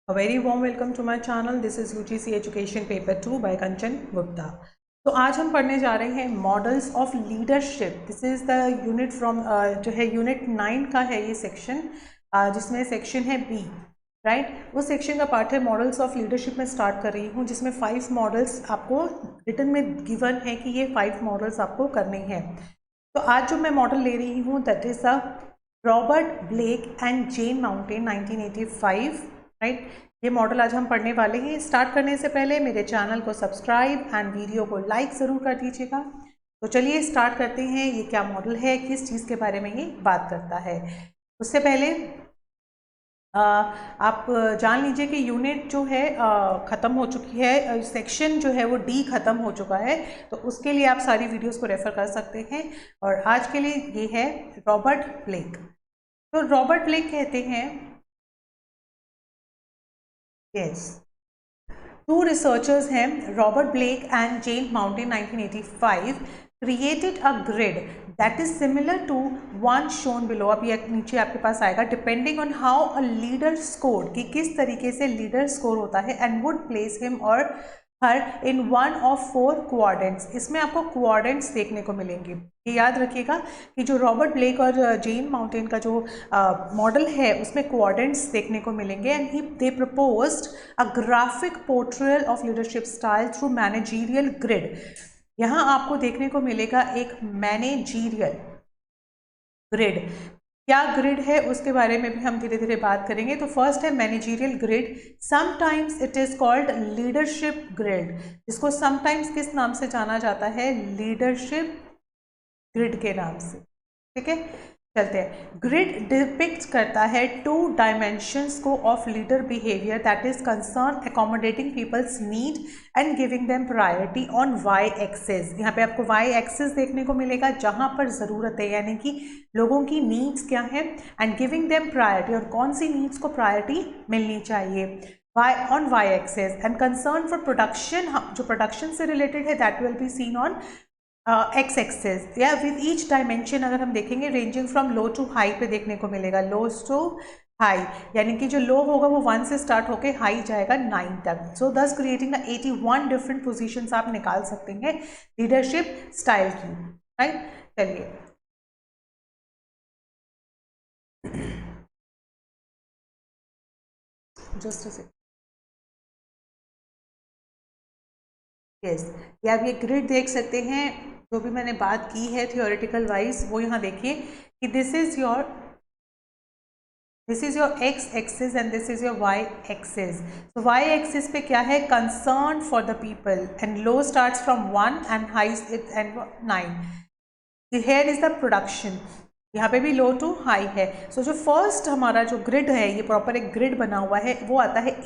A very warm welcome to my channel. This is UGC Education Paper 2 by Kanchan Gupta. तो आज हम पढ़ने जा रहे हैं models of leadership. This is the unit from जो है यूनिट 9 का है ये सेक्शन, जिसमें सेक्शन है बी, राइट. उस सेक्शन का पार्ट है मॉडल्स ऑफ लीडरशिप. में स्टार्ट कर रही हूँ जिसमें 5 मॉडल्स आपको रिटन में गिवन है कि ये 5 मॉडल्स आपको करने हैं. तो आज जो मैं मॉडल ले रही हूँ that is a Robert Blake and Jane Mouton 1985, right. ये मॉडल आज हम पढ़ने वाले हैं. स्टार्ट करने से पहले मेरे चैनल को सब्सक्राइब एंड वीडियो को लाइक ज़रूर कर दीजिएगा. तो चलिए स्टार्ट करते हैं. ये क्या मॉडल है, किस चीज़ के बारे में ये बात करता है. उससे पहले आप जान लीजिए कि यूनिट जो है ख़त्म हो चुकी है. सेक्शन जो है वो डी ख़त्म हो चुका है, तो उसके लिए आप सारी वीडियोस को रेफ़र कर सकते हैं. और आज के लिए ये है रॉबर्ट ब्लेक. तो रॉबर्ट ब्लेक कहते हैं, यस, 2 रिसर्चर्स हैं, Robert Blake and Jane Mouton 1985, created a grid that is similar to one shown below. अब ये नीचे आपके पास आएगा. Depending on how a leader score, कि किस तरीके से लीडर स्कोर होता है, एंड वुड प्लेस हिम और हर इन वन ऑफ 4 क्वाड्रेंट्स. इसमें आपको क्वाड्रेंट्स देखने को मिलेंगे. ये याद रखिएगा कि जो रॉबर्ट ब्लेक और जेन माउंटेन का जो मॉडल है उसमें क्वाड्रेंट्स देखने को मिलेंगे. And they proposed a graphic portrayal of leadership style through managerial grid. यहाँ आपको देखने को मिलेगा एक मैनेजरियल ग्रिड. क्या ग्रिड है उसके बारे में भी हम धीरे धीरे बात करेंगे. तो फर्स्ट है managerial grid. Sometimes it is called leadership grid, जिसको समटाइम्स किस नाम से जाना जाता है, लीडरशिप ग्रिड के नाम से. ठीक है, चलते हैं. ग्रिड डिपिक्ट करता है 2 डायमेंशंस को of leader behaviour that is concern accommodating peoples need and giving them priority on Y axis. यहाँ पे आपको वाई एक्सेस देखने को मिलेगा जहाँ पर ज़रूरत है, यानी कि लोगों की नीड्स क्या है, एंड गिविंग देम प्रायोरिटी, और कौन सी नीड्स को प्रायोरिटी मिलनी चाहिए on Y axis. And concern for production, जो प्रोडक्शन से रिलेटेड है, that will be seen on X axis. या विद ईच डायमेंशन अगर हम देखेंगे ranging from low to high पे देखने को मिलेगा. लो टू हाई, यानी कि जो लो होगा वो 1 से स्टार्ट होके हाई जाएगा 9 तक. सो दस क्रिएटिंग 81 डिफरेंट पोजीशंस आप निकाल सकते हैं लीडरशिप स्टाइल की, राइट. चलिए जस्ट से, यस, ये आप ये ग्रिड देख सकते हैं. जो भी मैंने बात की है थियोरेटिकल वाइज वो यहाँ देखिए कि this is your x axis and this is your y axis. तो y एक्सिस पे क्या है, concern for the people, and low starts from 1 and high and 9. Here is the production. यहाँ पे भी लो टू हाई है. सो जो फर्स्ट हमारा जो ग्रिड है, ये प्रॉपर एक ग्रिड बना हुआ है, वो आता है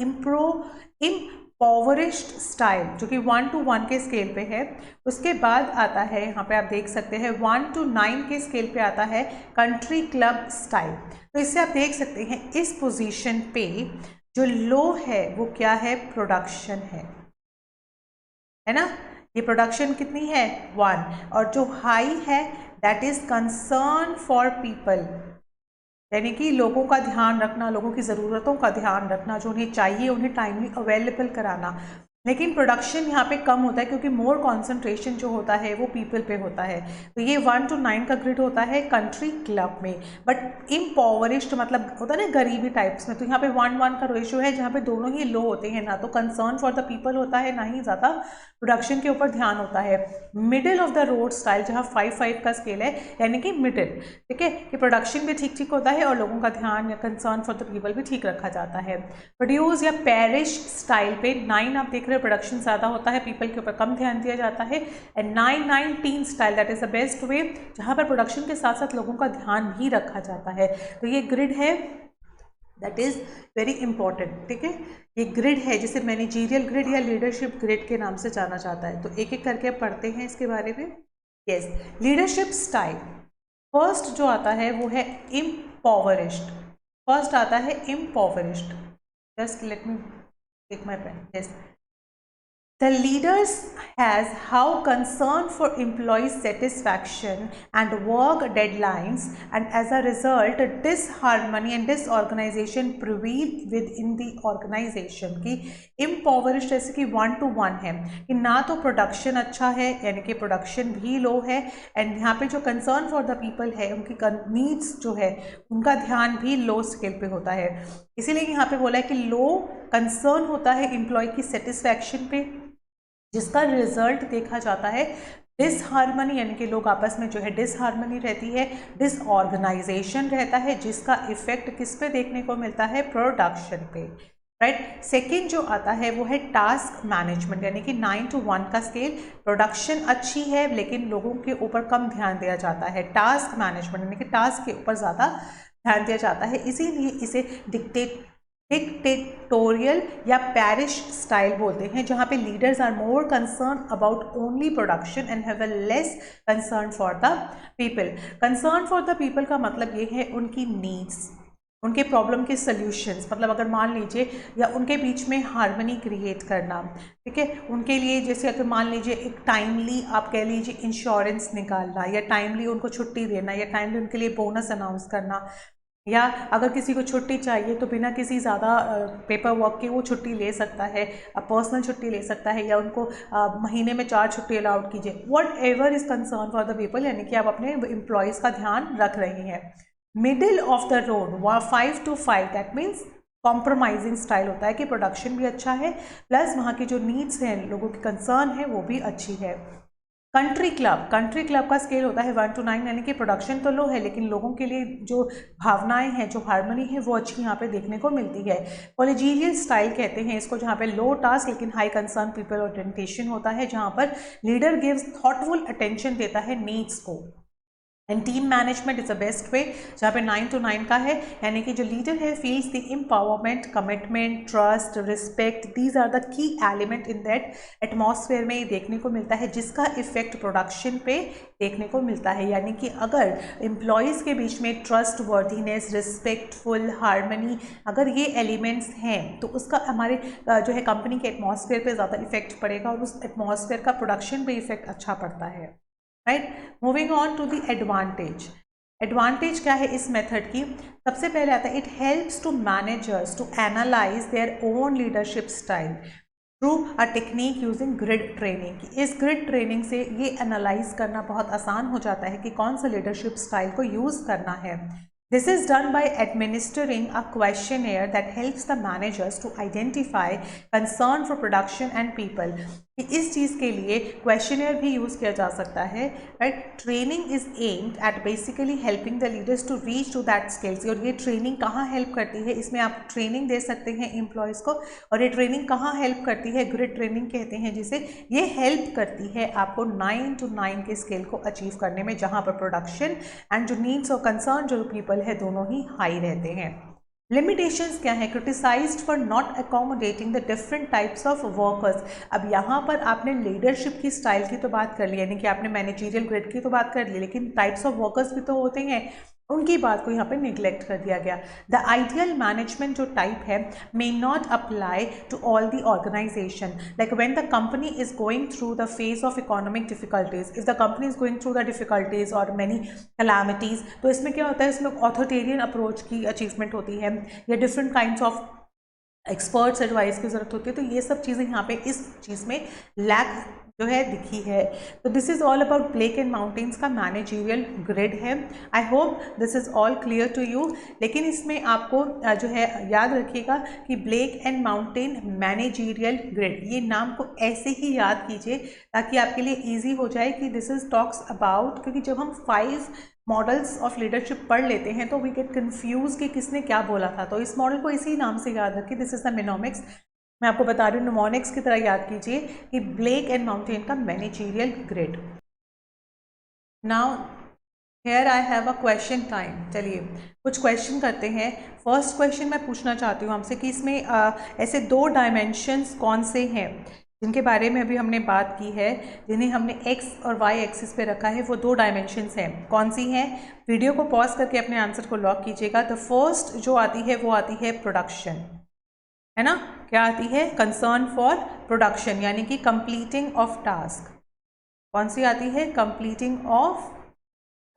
इम्पोवरिश्ड स्टाइल, जो कि 1 to 1 के स्केल पे है. उसके बाद आता है, यहाँ पे आप देख सकते हैं 1 to 9 के स्केल पे आता है कंट्री क्लब स्टाइल. तो इससे आप देख सकते हैं इस पोजीशन पे जो लो है वो क्या है, प्रोडक्शन है ना. ये प्रोडक्शन कितनी है, 1. और जो हाई है that is concern for people, यानी कि लोगों का ध्यान रखना, लोगों की ज़रूरतों का ध्यान रखना, जो उन्हें चाहिए उन्हें टाइमली अवेलेबल कराना. लेकिन प्रोडक्शन यहाँ पे कम होता है क्योंकि मोर कॉन्सेंट्रेशन जो होता है वो पीपल पे होता है. तो ये 1 to 9 का ग्रिड होता है कंट्री क्लब में. बट इम्पोवरिश्ड मतलब होता है ना गरीबी टाइप्स में, तो यहाँ पे 1-1 का रेशियो है जहाँ पे दोनों ही लो होते हैं. ना तो कंसर्न फॉर द पीपल होता है, ना ही ज़्यादा प्रोडक्शन के ऊपर ध्यान होता है. Middle of the road style जहाँ 5-5 का स्केल है, यानी कि मिडिल, ठीक है, कि प्रोडक्शन भी ठीक ठीक होता है और लोगों का ध्यान या कंसर्न फॉर द पीपल भी ठीक रखा जाता है. प्रोड्यूस या पेरिश स्टाइल पे 9 आप देख रहे हो, प्रोडक्शन ज़्यादा होता है, पीपल के ऊपर कम ध्यान दिया जाता है. And 9-9-10 style that is the best way, जहाँ पर प्रोडक्शन के साथ साथ लोगों का ध्यान भी रखा जाता है. तो ये ग्रिड है, दैट इज़ वेरी इंपॉर्टेंट. ठीक है, ये ग्रिड है जिसे मैनेजरियल ग्रिड या लीडरशिप ग्रिड के नाम से जाना जाता है. तो एक एक करके अब पढ़ते हैं इसके बारे में. यस, लीडरशिप स्टाइल फर्स्ट जो आता है वो है इम्पोवरिश्ड. फर्स्ट आता है impoverished. Just let me take my pen. Yes, The leaders has how concern for employee satisfaction and work deadlines, and as a result disharmony and disorganization prevail within the organization. की impoverished जैसे कि 1 to 1 है कि ना तो production अच्छा है यानी कि प्रोडक्शन भी लो है, एंड यहाँ पे जो कंसर्न फॉर द पीपल है उनकी नीड्स जो है उनका ध्यान भी लो स्केल पे होता है. इसीलिए यहाँ पे बोला है कि लो कंसर्न होता है एम्प्लॉय की सेटिस्फैक्शन पे, जिसका रिजल्ट देखा जाता है डिसहार्मनी, यानी कि लोग आपस में जो है डिसहार्मनी रहती है, डिसऑर्गेनाइजेशन रहता है, जिसका इफेक्ट किस पे देखने को मिलता है, प्रोडक्शन पे. राइट. सेकेंड जो आता है वो है टास्क मैनेजमेंट, यानी कि 9 to 1 का स्केल. प्रोडक्शन अच्छी है लेकिन लोगों के ऊपर कम ध्यान दिया जाता है. टास्क मैनेजमेंट यानी कि टास्क के ऊपर ज़्यादा ध्यान दिया जाता है, इसीलिए इसे डिक्टेटोरियल या पैरिश स्टाइल बोलते हैं, जहाँ पे leaders are more concern about only production and have a less concern for the people. Concern for the people का मतलब ये है उनकी नीड्स, उनके प्रॉब्लम के सल्यूशंस, मतलब अगर मान लीजिए या उनके बीच में हार्मनी क्रिएट करना. ठीक है, उनके लिए जैसे अगर मान लीजिए एक टाइमली आप कह लीजिए इंश्योरेंस निकालना, या टाइमली उनको छुट्टी देना, या टाइमली उनके लिए बोनस अनाउंस करना, या अगर किसी को छुट्टी चाहिए तो बिना किसी ज़्यादा पेपर वर्क के वो छुट्टी ले सकता है, पर्सनल छुट्टी ले सकता है, या उनको महीने में 4 छुट्टी अलाउड कीजिए. What ever is concern for the people, यानी कि आप अपने एम्प्लॉयज़ का ध्यान रख रही हैं. Middle of the road 5 to 5 that means compromising style होता है कि प्रोडक्शन भी अच्छा है प्लस वहाँ की जो नीड्स हैं, लोगों की कंसर्न है वो भी अच्छी है. कंट्री क्लब का स्केल होता है 1 to 9, यानी कि प्रोडक्शन तो लो है लेकिन लोगों के लिए जो भावनाएं हैं, जो हार्मनी है वो अच्छी यहाँ पे देखने को मिलती है. कॉलेजियल स्टाइल कहते हैं इसको, जहाँ पे लो टास्क लेकिन हाई कंसर्न पीपल ओरिएंटेशन होता है, जहाँ पर लीडर गिव्स थॉटफुल अटेंशन देता है नीड्स को. And team management is the best way, जहाँ पे 9 to 9 का है, यानी कि जो लीडर है feels the empowerment, commitment, trust, respect, these are the key element in that atmosphere में ये देखने को मिलता है, जिसका इफेक्ट प्रोडक्शन पे देखने को मिलता है. यानी कि अगर एम्प्लॉयज़ के बीच में ट्रस्ट वर्दीनेस, रिस्पेक्टफुल, हार्मनी, अगर ये एलिमेंट्स हैं तो उसका हमारे जो है कंपनी के एटमॉस्फेयर पे ज़्यादा इफेक्ट पड़ेगा और उस एटमॉस्फेयर का प्रोडक्शन पे इफेक्ट अच्छा पड़ता है. Right. Moving on to the advantage. Advantage क्या है इस मेथड की? सबसे पहले आता है it helps to managers to analyse their own leadership style through a technique using grid training. इस ग्रिड ट्रेनिंग से ये एनालाइज करना बहुत आसान हो जाता है कि कौन सा लीडरशिप स्टाइल को यूज़ करना है. This is done by administering a questionnaire that helps the managers to identify concern for production and people. इस चीज़ के लिए क्वेश्चनेयर भी यूज़ किया जा सकता है. Right. Training is aimed at basically helping the leaders to reach to that skills. और ये ट्रेनिंग कहाँ हेल्प करती है, इसमें आप ट्रेनिंग दे सकते हैं एम्प्लॉयज़ को. और ये ट्रेनिंग कहाँ हेल्प करती है, ग्रिड ट्रेनिंग कहते हैं जिसे. ये हेल्प करती है आपको 9 to 9 के स्केल को अचीव करने में, जहाँ पर प्रोडक्शन एंड जो नीड्स और कंसर्न जो पीपल है दोनों ही हाई रहते हैं. लिमिटेशंस क्या है? Criticised for not accommodating the different types of workers. अब यहाँ पर आपने लीडरशिप की स्टाइल की तो बात कर ली, यानी कि आपने मैनेजरियल ग्रेड की तो बात कर ली, लेकिन टाइप्स ऑफ वर्कर्स भी तो होते हैं, उनकी बात को यहाँ पे निगलेक्ट कर दिया गया. द आइडियल मैनेजमेंट जो टाइप है may not apply to all the organisation. Like when the company is going through the phase of economic difficulties, if the company is going through the difficulties और many calamities, तो इसमें क्या होता है, इसमें authoritarian approach की achievement होती है या different kinds of experts advice की ज़रूरत होती है. तो ये सब चीज़ें यहाँ पे इस चीज़ में लैक जो है दिखी है. तो this is all about Blake and Mouton's का मैनेजरियल ग्रिड है. I hope this is all clear to you. लेकिन इसमें आपको जो है याद रखिएगा कि Blake and Mouton managerial grid, ये नाम को ऐसे ही याद कीजिए ताकि आपके लिए ईजी हो जाए कि दिस इज़ टॉक्स अबाउट, क्योंकि जब हम 5 मॉडल्स ऑफ लीडरशिप पढ़ लेते हैं तो वी गेट कन्फ्यूज कि किसने क्या बोला था. तो इस मॉडल को इसी नाम से याद रखिए, दिस इज़ द मिनोमिक्स. मैं आपको बता रही हूँ निमोनिक्स की तरह याद कीजिए कि ब्लेक एंड माउंटेन का managerial grid. Now here I have a question time. चलिए कुछ क्वेश्चन करते हैं. फर्स्ट क्वेश्चन मैं पूछना चाहती हूँ हमसे कि इसमें ऐसे 2 डायमेंशंस कौन से हैं जिनके बारे में अभी हमने बात की है, जिन्हें हमने एक्स और वाई एक्सिस पे रखा है. वो 2 डायमेंशंस हैं. कौन सी हैं? वीडियो को पॉज करके अपने आंसर को लॉक कीजिएगा. द फर्स्ट जो आती है वो आती है प्रोडक्शन. है ना, क्या आती है, कंसर्न फॉर प्रोडक्शन यानी कि कंप्लीटिंग ऑफ टास्क। कौन सी आती है, कंप्लीटिंग ऑफ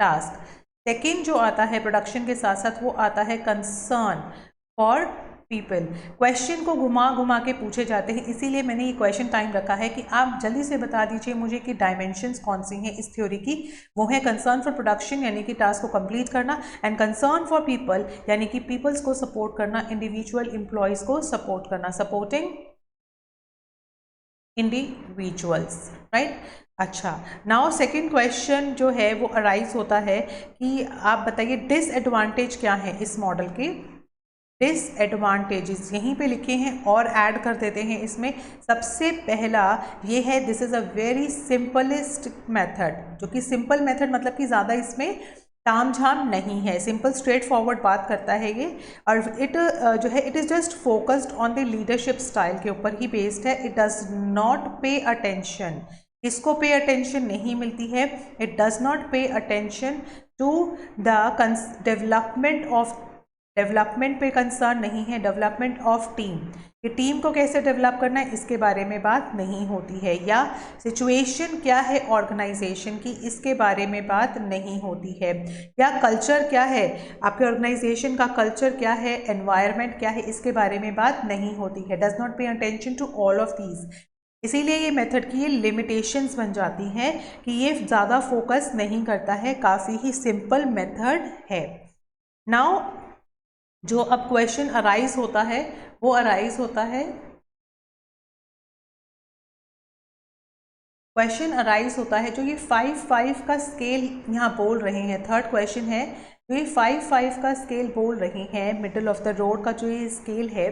टास्क। सेकेंड जो आता है प्रोडक्शन के साथ साथ वो आता है कंसर्न फॉर पीपल। क्वेश्चन को घुमा घुमा के पूछे जाते हैं, इसीलिए मैंने ये क्वेश्चन टाइम रखा है कि आप जल्दी से बता दीजिए मुझे कि डायमेंशंस कौन सी हैं इस थ्योरी की। वो है कंसर्न फॉर प्रोडक्शन यानी कि टास्क को कंप्लीट करना, एंड कंसर्न फॉर पीपल यानी कि पीपल्स को सपोर्ट करना, इंडिविजुअल एम्प्लॉयज़ को सपोर्ट करना, सपोर्टिंग इंडिविजुअल्स, राइट। अच्छा, नाउ सेकंड क्वेश्चन जो है वो अराइज होता है कि आप बताइए डिसएडवांटेज क्या है इस मॉडल के। डिसएडवांटेजेस यहीं पे लिखे हैं और ऐड कर देते हैं इसमें। सबसे पहला ये है, this is a very simplest method, जो कि सिंपल मेथड मतलब कि ज़्यादा इसमें ताम झाम नहीं है, सिंपल स्ट्रेट फॉरवर्ड बात करता है ये। और इट जो है it is just focused on the leadership style के ऊपर ही बेस्ड है। It does not pay attention, इसको पे अटेंशन नहीं मिलती है। It does not pay attention to the development पे कंसर्न नहीं है, डेवलपमेंट ऑफ टीम, कि टीम को कैसे डेवलप करना है इसके बारे में बात नहीं होती है, या सिचुएशन क्या है ऑर्गेनाइजेशन की इसके बारे में बात नहीं होती है, या कल्चर क्या है आपके ऑर्गेनाइजेशन का, कल्चर क्या है, एनवायरनमेंट क्या है इसके बारे में बात नहीं होती है। Does not pay attention to all of these. इसीलिए ये मेथड की ये लिमिटेशंस बन जाती हैं कि ये ज़्यादा फोकस नहीं करता है, काफ़ी ही सिंपल मेथड है। नाउ जो अब क्वेश्चन अराइज होता है वो अराइज होता है, क्वेश्चन अराइज होता है जो ये 5-5 का स्केल यहाँ बोल रहे हैं। थर्ड क्वेश्चन है जो ये 5-5 का स्केल बोल रहे हैं, मिडल ऑफ द रोड का जो ये स्केल है,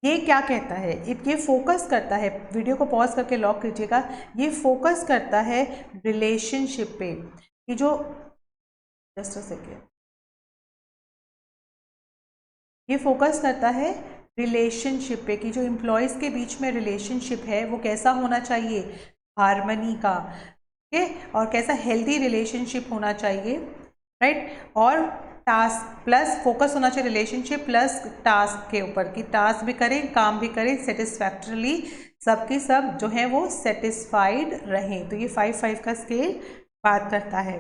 ये क्या कहता है, ये फोकस करता है, वीडियो को पॉज करके लॉक कीजिएगा, ये फोकस करता है रिलेशनशिप पे, कि जो जस्ट अ सेकेंड, ये फोकस करता है रिलेशनशिप पे, कि जो एम्प्लॉयज़ के बीच में रिलेशनशिप है वो कैसा होना चाहिए, हार्मनी का, ठीक है, और कैसा हेल्दी रिलेशनशिप होना चाहिए, राइट। और टास्क प्लस फोकस होना चाहिए रिलेशनशिप प्लस टास्क के ऊपर, कि टास्क भी करें काम भी करें सेटिस्फैक्टरली, सबके सब जो है वो सेटिस्फाइड रहें। तो ये 5-5 का स्केल बात करता है।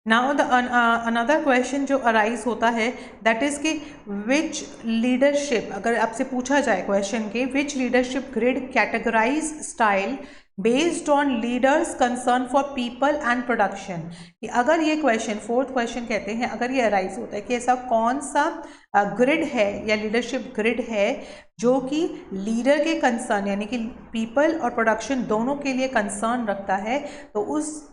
नाउ द अनदर क्वेश्चन जो अराइज होता है दैट इज़ कि विच लीडरशिप, अगर आपसे पूछा जाए क्वेश्चन के, which leadership grid categorise style based on leaders concern for people and production. कि अगर ये क्वेश्चन, फोर्थ क्वेश्चन कहते हैं, अगर ये अराइज होता है कि ऐसा कौन सा ग्रिड है या लीडरशिप ग्रिड है जो कि लीडर के कंसर्न यानी कि पीपल और प्रोडक्शन दोनों के लिए कंसर्न रखता है, तो उस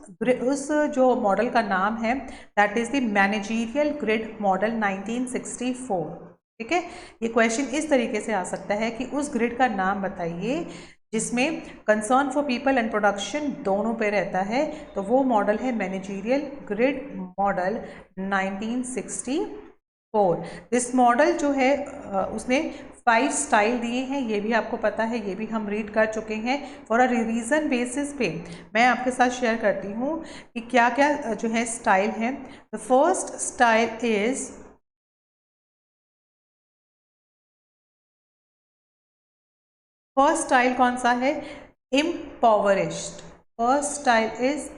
जो मॉडल का नाम है that is the managerial grid model 1964। ठीक है, ये क्वेश्चन इस तरीके से आ सकता है कि उस ग्रिड का नाम बताइए जिसमें concern for people and production दोनों पे रहता है, तो वो मॉडल है managerial grid model 1964। This model जो है उसने 5 स्टाइल दिए हैं, ये भी आपको पता है, ये भी हम रीड कर चुके हैं। फॉर अ रिवीजन बेसिस पे मैं आपके साथ शेयर करती हूँ कि क्या क्या जो है स्टाइल है। The first style is, first style कौन सा है, impoverished। First style is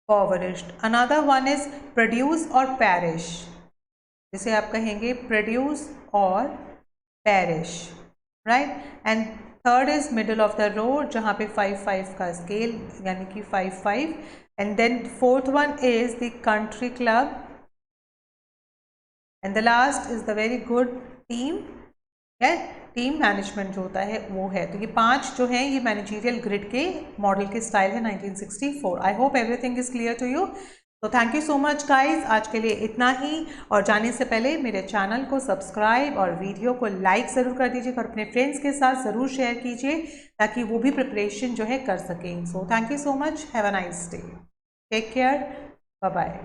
impoverished। Another one is produce और पैरिश, जिसे आप कहेंगे प्रोड्यूस और perish, right. And third is middle of the road, जहाँ पे 5-5 का स्केल यानी कि 5-5। And then fourth one is the country club, and the last is the very good team, है टीम मैनेजमेंट जो होता है वो है। तो ये 5 जो है ये मैनेजरियल ग्रिड के मॉडल के स्टाइल है 1964। I hope everything is clear to you. तो thank you so much guys, आज के लिए इतना ही। और जाने से पहले मेरे चैनल को सब्सक्राइब और वीडियो को लाइक ज़रूर कर दीजिएगा और अपने फ्रेंड्स के साथ ज़रूर शेयर कीजिए ताकि वो भी प्रिपरेशन जो है कर सकें। So thank you so much, have a nice day, take care, bye bye.